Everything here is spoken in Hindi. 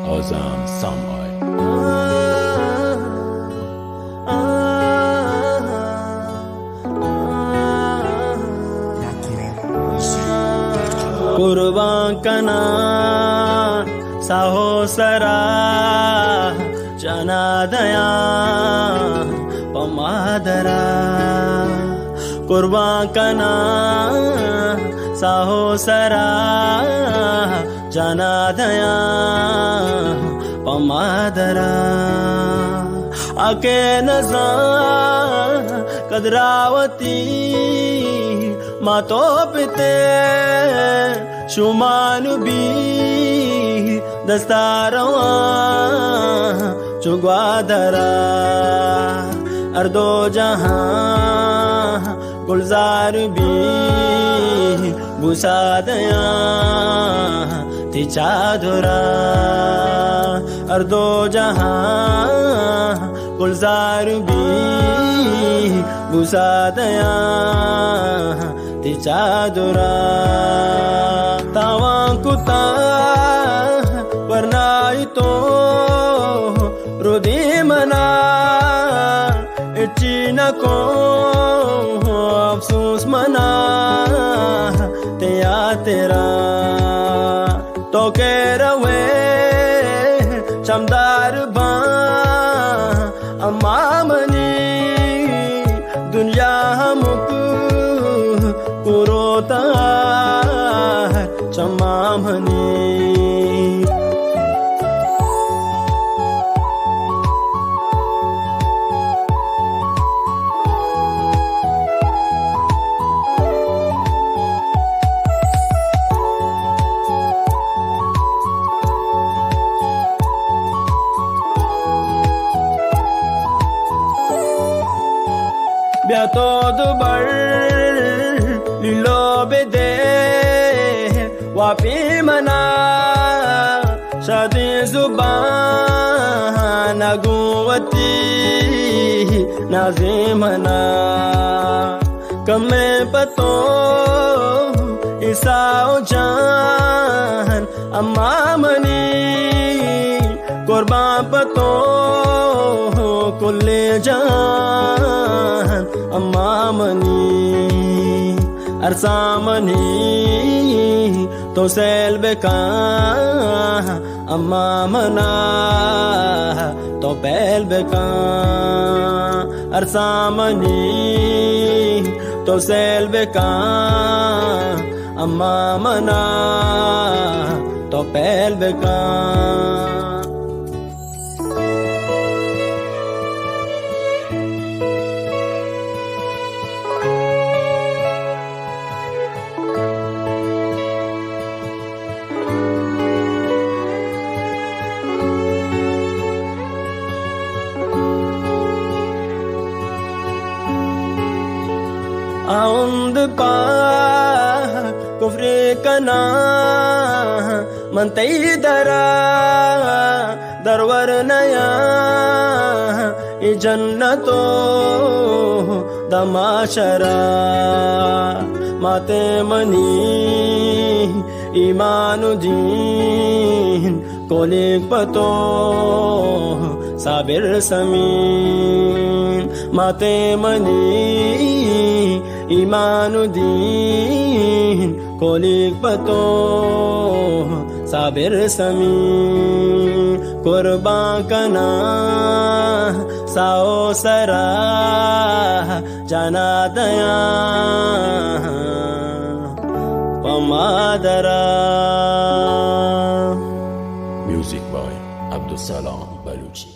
Azam Samai. कुर्बान कना साहो सरा जना दया पमादरा कुर्बान कना साहो सरा जना दया पमादरा आके नजा कदरावती मातो पिते शुमान भी दस्तारवा चुगवादरा अर्दो जहां गुलजार भी बुसादया तिचादुरा अर्दो जहां गुलजार भी बुसादया तिचादुरा तावांकुता वर्णाइतो रुदिमना इचिनको अफसोस मना तेया तेरा तो के रवे चमदार बा अम्मामनी दुनिया मुक कुरोता चमामनी ब्यातो दुबर लिलो बेदे वापी मना शादी जुबान नगुवती नाज़िमना कमे पतो इसाओ जान अम्मा मनी कुर्बान पतो कुल्ले जान अम्मा मनी अरसामनी तो सेल बेका अम्मा मना तो बैल बेका अरसामनी तो सेल बेका अम्मा मना तो बैल बेका आउंद पा कुफ्रे कना मनतई दरा दरवर नया ई जन्नतो दमाशरा माते मनी ईमानुद्दीन कोलिक पतो साबिर समीन माते मनी ईमानुद्दीन कोलिक पतो साबिर समीन कुर्बान कना साओ सरा जना दया पमादरा Music by Abdul Salam Baluchi.